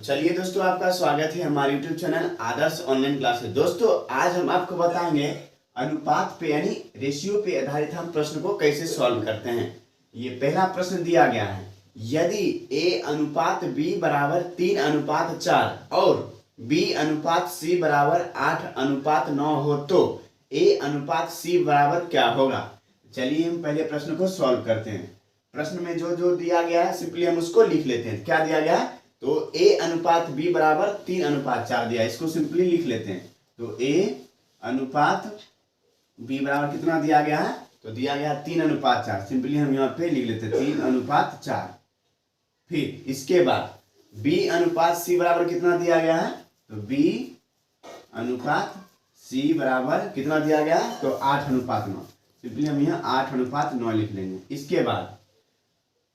चलिए दोस्तों, आपका स्वागत है हमारे YouTube चैनल आदर्श ऑनलाइन क्लासेस। दोस्तों, आज हम आपको बताएंगे अनुपात पे यानी रेशियो पे आधारित हम प्रश्न को कैसे सॉल्व करते हैं। ये पहला प्रश्न दिया गया है, यदि a अनुपात b बराबर 3 अनुपात 4 और b अनुपात c बराबर 8 अनुपात 9 हो तो a अनुपात c बराबर क्या होगा। चलिए हम पहले प्रश्न को सॉल्व करते हैं। प्रश्न में जो जो दिया गया है सिंपली हम उसको लिख लेते हैं। क्या दिया गया है, तो a अनुपात b बराबर 3 अनुपात 4 दिया, इसको सिंपली लिख लेते हैं। तो a अनुपात b बराबर कितना दिया गया है, तो दिया गया 3 अनुपात 4, सिंपली हम यहाँ पे लिख लेते हैं 3 अनुपात 4। फिर इसके बाद b अनुपात c बराबर कितना दिया गया है, तो b अनुपात c बराबर कितना दिया गया है, तो 8 अनुपात 9, सिंपली हम यहाँ 8 अनुपात 9 लिख लेंगे। इसके बाद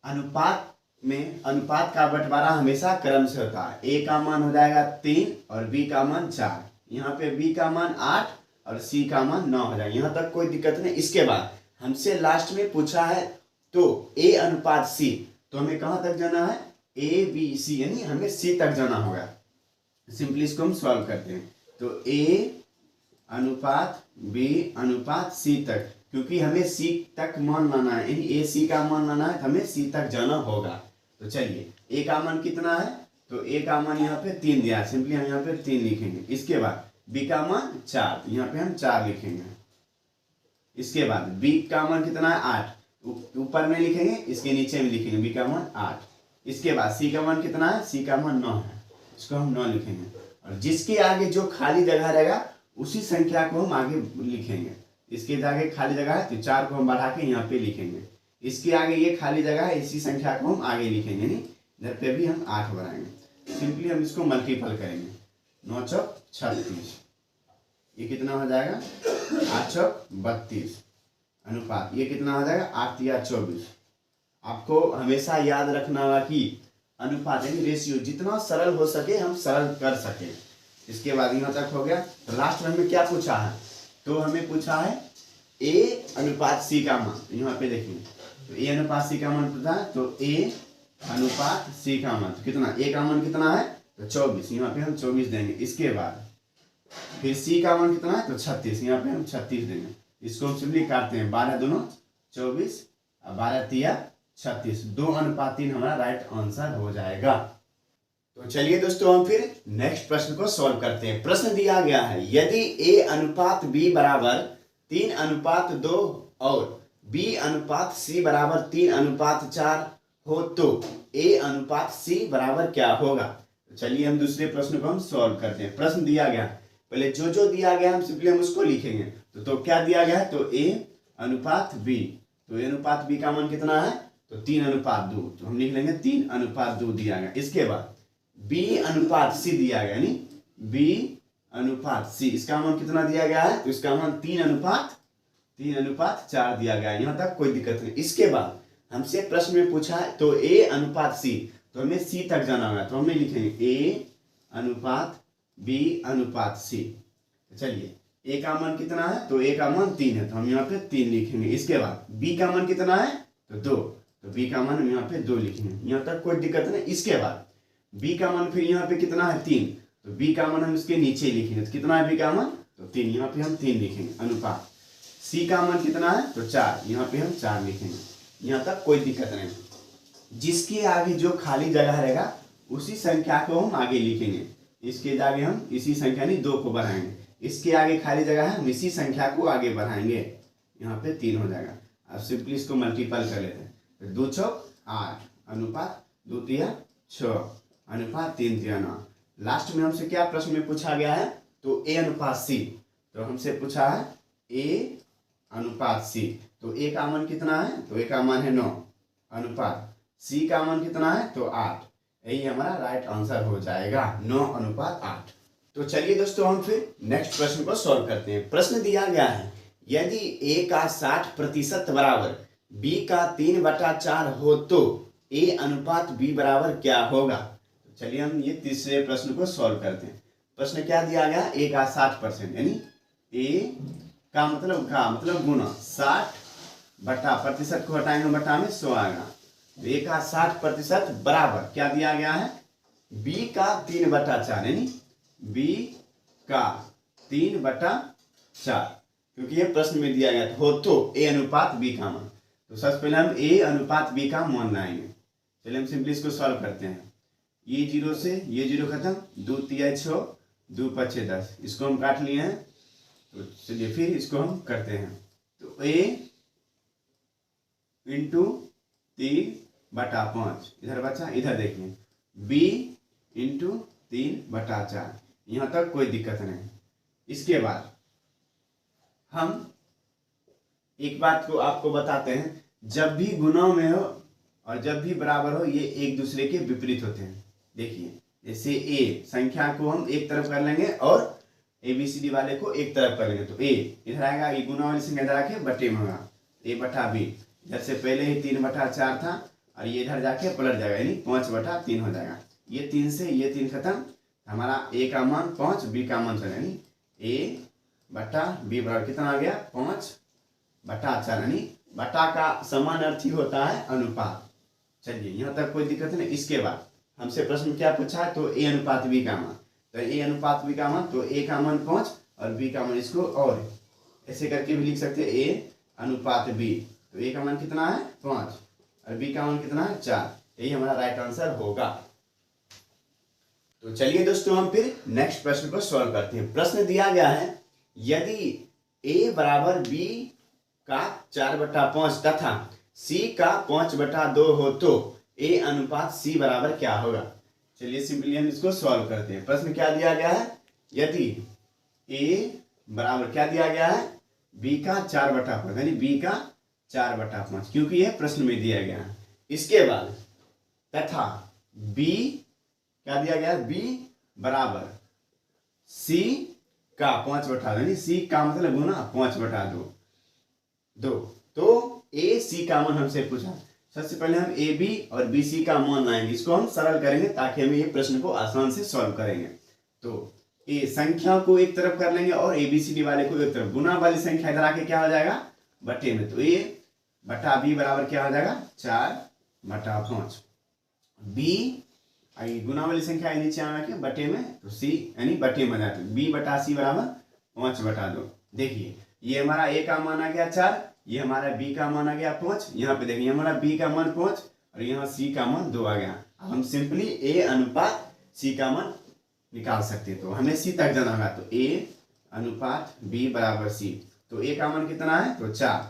अनुपात में अनुपात का बंटवारा हमेशा क्रम से होता है। a का मान हो जाएगा 3 और b का मान 4, यहाँ पे b का मान 8 और c का मान 9 हो जाएगा। यहाँ तक कोई दिक्कत नहीं। इसके बाद हमसे लास्ट में पूछा है तो a अनुपात c, तो हमें कहाँ तक जाना है, a b c, यानी हमें c तक जाना होगा। सिंपली इसको हम सॉल्व करते हैं। तो a अनुपात b अनुपात c तक, क्योंकि हमें c तक मान लाना है, यानी a c का मान लाना है, तो हमें c तक जाना होगा। तो चलिए a का मान कितना है, तो a का मान यहाँ पे 3 दिया है, सिंपली हम यहाँ पे 3 लिखेंगे। इसके बाद b का मान 4, तो यहाँ पे हम 4 लिखेंगे। इसके बाद b का मान कितना है 8, ऊपर में लिखेंगे, इसके नीचे में लिखेंगे b का मान 8। इसके बाद c का मान कितना है, c का मान 9 है, इसको हम 9 लिखेंगे। और जिसके आगे जो खाली जगह रहेगा उसी संख्या को हम आगे लिखेंगे। इसके आगे खाली जगह है तो 4 को हम बढ़ा के यहाँ पे लिखेंगे। इसके आगे ये खाली जगह है, इसी संख्या को हम आगे लिखेंगे, नहीं इधर पे भी हम 8 बढ़ाएंगे। सिंपली हम इसको मल्टीपल करेंगे, 9 चौक 36, ये कितना हो जाएगा 8 चौक 32 अनुपात, ये कितना हो जाएगा 8 तिया 24। आपको हमेशा याद रखना होगा कि अनुपात यानी रेशियो जितना सरल हो सके हम सरल कर सके। इसके बाद यहाँ तक हो गया। तो लास्ट में हमें क्या पूछा है, तो हमें पूछा है a अनुपात c का मान। यहाँ पे देखिए, तो a अनुपात c का मान पूछा है, तो a अनुपात c का मान तो कितना, a का मान कितना है, तो 24, यहाँ पे हम 24 देंगे। इसके बाद फिर c का मान कितना है, तो 36, यहाँ पे हम 36 देंगे। इसको हम सिंपली काटते हैं, 12 दूनो 24 और 12 तिया 36, 2 अनुपात 3 हमारा राइट आंसर हो जाएगा। तो चलिए दोस्तों, हम फिर नेक्स्ट प्रश्न को सॉल्व करते हैं। प्रश्न दिया गया है, यदि a अनुपात b बराबर 3 अनुपात 2 और b अनुपात c बराबर 3 अनुपात 4 हो तो a अनुपात c बराबर क्या होगा। तो चलिए हम दूसरे प्रश्न को हम सॉल्व करते हैं। प्रश्न दिया गया, पहले जो जो दिया गया हम सिंपली हम उसको लिखेंगे। तो क्या दिया गया है, तो a अनुपात b, तो a अनुपात b का मान कितना है, तो 3 अनुपात 2, तो हम लिख लेंगे 3 अनुपात 2 दिया गया। इसके बाद b अनुपात c दिया गया, यानी b अनुपात c, इसका मान कितना दिया गया है, तो इसका मान 3 अनुपात 4 दिया गया है। यहाँ तक कोई दिक्कत नहीं। इसके बाद हमसे प्रश्न में पूछा है तो a अनुपात c, तो हमें c तक जाना होगा, तो हमें लिखेंगे a अनुपात b अनुपात c। चलिए a का मान कितना है, तो a का मान 3 है, तो हम यहाँ पे 3 लिखेंगे। इसके बाद b का मान कितना है, तो 2, तो b का मान हम यहाँ पे 2 लिखेंगे। यहाँ तक कोई दिक्कत नहीं। इसके बाद b का मान फिर यहाँ पे कितना है 3, तो b का मान हम इसके नीचे लिखेंगे, तो कितना है b का मान, तो 3, यहाँ पे हम 3 लिखेंगे। अनुपात c का मान कितना है, तो 4, यहाँ पे हम 4 लिखेंगे। यहाँ तक कोई दिक्कत नहीं। जिसके आगे जो खाली जगह रहेगा उसी संख्या को हम आगे लिखेंगे। इसके आगे हम इसी संख्या नहीं 2 को बढ़ाएंगे, इसके आगे खाली जगह है हम इसी संख्या को आगे बढ़ाएंगे, यहाँ पे 3 हो जाएगा। अब सिंपली इसको मल्टीपल कर लेते हैं। 2 चौक 8 अनुपात 2 तिया 6 अनुपात 3 तिया 9। लास्ट में हमसे क्या प्रश्न में पूछा गया है, तो a अनुपात c, तो हमसे पूछा है a अनुपात c, तो a का मान कितना है, तो a का मान है 9 अनुपात c का मान कितना है, तो 8। यही हमारा राइट आंसर हो जाएगा, 9 अनुपात 8। तो चलिए दोस्तों, हम फिर नेक्स्ट प्रश्न को सॉल्व करते हैं। प्रश्न दिया गया है, यदि a का 60% बराबर b का 3/4 हो तो a अनुपात b बराबर क्या होगा। चलिए हम ये तीसरे प्रश्न को सॉल्व करते हैं। प्रश्न क्या दिया गया, a का 60%, यानी a का मतलब गुना 60 बटा प्रतिशत को हटाएंगे, बटा में 100 आएगा। तो a का 60% बराबर क्या दिया गया है, b का 3/4 यानी b का 3/4, क्योंकि ये प्रश्न में दिया गया हो तो a अनुपात b का मान। तो सबसे पहले हम a अनुपात b का मान लाएंगे। चलिए हम सिंपली इसको सॉल्व करते हैं। ये 0 से ये 0 खत्म, 2 3 6, 2 5 10, इसको हम काट लिए हैं। तो चलिए फिर इसको हम करते हैं। तो a इंटू 3/5 इधर बचा, इधर देखिए b इंटू 3/4, यहाँ तक कोई दिक्कत नहीं। इसके बाद हम एक बात को आपको बताते हैं, जब भी गुणों में हो और जब भी बराबर हो ये एक दूसरे के विपरीत होते हैं। देखिए जैसे a संख्या को हम एक तरफ कर लेंगे और ABCD वाले को एक तरफ कर लेंगे। तो a इधर आएगा, ये गुना वाली संख्या इधर आके बटे में होगा, a/b। इधर से पहले ही 3/4 था और ये इधर जाके पलट जाएगा, यानी 5/3 हो जाएगा। ये 3 से ये 3 खत्म, हमारा a का मान 5, b का मान 4, यानी a/b बराबर कितना आ गया 5/4, यानी बटा का समान अर्थ ही होता है अनुपात। चलिए यहाँ तक कोई दिक्कत नहीं। इसके बाद हमसे प्रश्न क्या पूछा है, तो a अनुपात b का मान। तो a अनुपात b का मान, तो a का मान 5 और b का मान, इसको और ऐसे करके भी लिख सकते हैं a अनुपात b। तो a का मान कितना है 5 और b का मान कितना है 4, यही हमारा राइट आंसर होगा। तो चलिए दोस्तों हम फिर नेक्स्ट प्रश्न को सॉल्व करते हैं। प्रश्न दिया गया है, यदि a बराबर b का 4/5 तथा c का 5/2 हो तो a अनुपात c बराबर क्या होगा। चलिए सिंपली हम इसको सॉल्व करते हैं। प्रश्न क्या दिया गया है, यदि a बराबर क्या दिया गया है b का 4/5, यानी b का 4/5, क्योंकि यह प्रश्न में दिया गया है। इसके बाद तथा b क्या दिया गया है, b बराबर c का 5/2, यानी c का मतलब गुना 5/2। तो a c का मान हमसे पूछा। सबसे पहले हम ए बी और बी सी का मान लाएंगे, इसको हम सरल करेंगे ताकि हम ये प्रश्न को आसान से सॉल्व करेंगे। तो ए संख्या को एक तरफ कर लेंगे और ABCD वाले को एक तरफ, गुना वाली संख्या इधर आके क्या हो जाएगा बटे में। तो a/b बराबर क्या हो जाएगा 4/5, b गुना वाली संख्या नीचे आके बटे में, तो c यानी बटे में जाते b/c बराबर 5/2। देखिए ये हमारा a का मान आ गया 4, ये हमारा b का मान आ गया 5, यहाँ पे देखिए हमारा b का मान 5 और यहाँ c का मान 2 आ गया। अब हम सिंपली a अनुपात c का मान निकाल सकते हैं। तो हमें c तक जाना होगा, तो a अनुपात b बराबर c। तो a का मान कितना है, तो 4,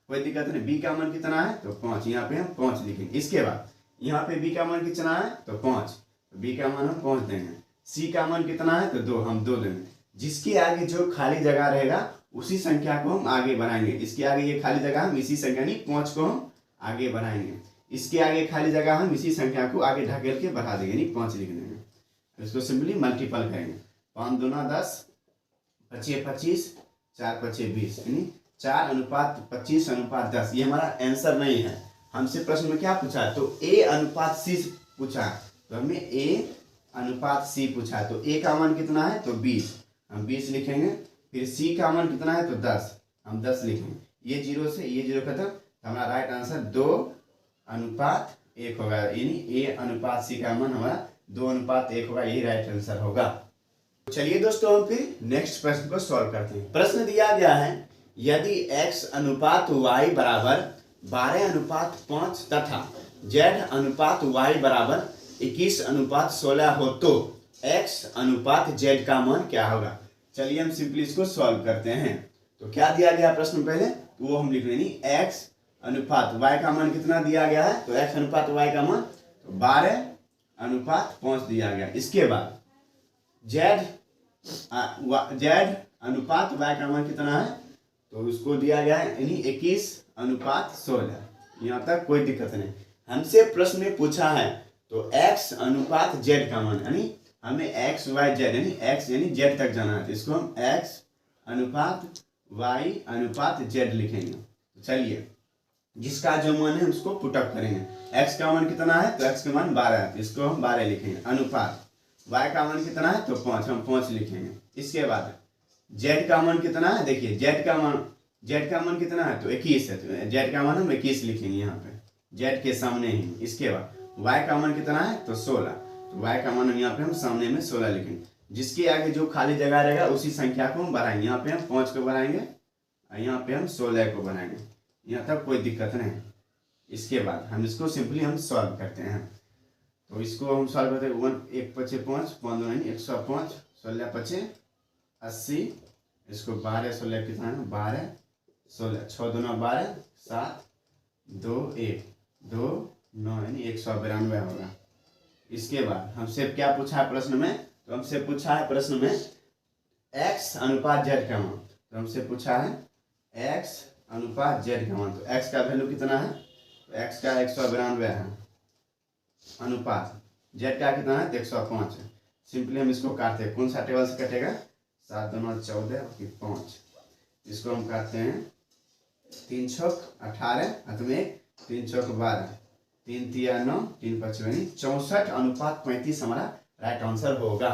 कोई दिक्कत नहीं। b का मान कितना है, तो 5, यहाँ पे हम 5 लिखेंगे। इसके बाद यहाँ पे b का मान कितना है, तो 5, b का मान हम 5 देंगे। c का मान कितना है, तो 2, हम 2 देंगे। जिसके आगे जो खाली जगह रहेगा उसी संख्या को हम आगे बढ़ाएंगे। इसके आगे ये खाली जगह हम इसी संख्या नहीं 5 को हम आगे बढ़ाएंगे, इसके आगे खाली जगह हम इसी संख्या को आगे ढकेल के बढ़ा देंगे, नहीं 5 लिख देंगे। इसको सिंपली मल्टीपल करेंगे, 5 दूना 10, 5 25, 4 5 20, यानी 4/25/10। ये हमारा आंसर नहीं है। हमसे प्रश्न में क्या पूछा है, तो a अनुपात c पूछा, तो हमें a अनुपात c पूछा है। तो a का मान कितना है, तो 20, हम 20 लिखेंगे। फिर c का मान कितना है, तो 10, हम 10 लिखेंगे। ये 0 से ये 0 खत्म, तो हमारा राइट आंसर 2/1 होगा, यानी a अनुपात c का मान हमारा 2/1 होगा, यही राइट आंसर होगा। चलिए दोस्तों हम फिर नेक्स्ट प्रश्न को सॉल्व करते हैं। प्रश्न दिया गया है, यदि x अनुपात y बराबर 12/5 तथा z अनुपात y बराबर 21/16 हो तो x अनुपात z का मान क्या होगा। चलिए हम सिंपली इसको सॉल्व करते हैं। तो क्या दिया गया प्रश्न पहले, तो वो हम लिख रहे हैं, x अनुपात y का मान कितना दिया गया है, तो x अनुपात y का मान तो 12/5 दिया गया। इसके बाद z अनुपात y का मान कितना है, तो उसको दिया गया है, यानी 21/16। यहाँ तक कोई दिक्कत नहीं। हमसे प्रश्न में पूछा है, तो x अनुपात z का मान, यानी हमें x y z यानी x यानी z तक जाना है, तो इसको हम x अनुपात y अनुपात z लिखेंगे। तो चलिए जिसका जो मान है उसको पुटअप करेंगे। x का मान कितना है, तो x का मान 12 है, तो इसको हम 12 लिखेंगे। अनुपात y का मान कितना है, तो 5, हम 5 लिखेंगे। इसके बाद z का मान कितना है, देखिए z का मान कितना है, तो 21 है, तो z का मान हम 21 लिखेंगे यहाँ पे z के सामने ही। इसके बाद y का मान कितना है, तो 16, तो y का मान हम यहाँ पे हम सामने में 16 लिखेंगे। जिसके आगे जो खाली जगह रहेगा उसी संख्या को हम बढ़ाएंगे। यहाँ पे हम 5 को बढ़ाएंगे और यहाँ पे हम 16 को बढ़ाएंगे। यहाँ तक कोई दिक्कत नहीं। इसके बाद हम इसको सिंपली हम सॉल्व करते हैं। तो इसको हम सॉल्व करते हैं। 1 1 5 5 5 2 105 16 5 80। इसको 12 16 कितना है 12 16 6 2 12 7 2 1 2 9 यानी 192 होगा। इसके बाद हमसे क्या पूछा है प्रश्न में, तो हमसे पूछा है प्रश्न में x अनुपात z का मान। तो हमसे पूछा है x अनुपात z का मान। तो x का वैल्यू कितना है, तो x का 192 है अनुपात z का कितना है 105 है। सिंपली हम इसको काटते हैं। कौन सा टेबल से कटेगा 7 2 14 और 5। इसको हम काटते हैं 3 छक 18 हाथ में 3 छक 12 3 3 9 3 5 64 अनुपात 35 हमारा राइट आंसर होगा।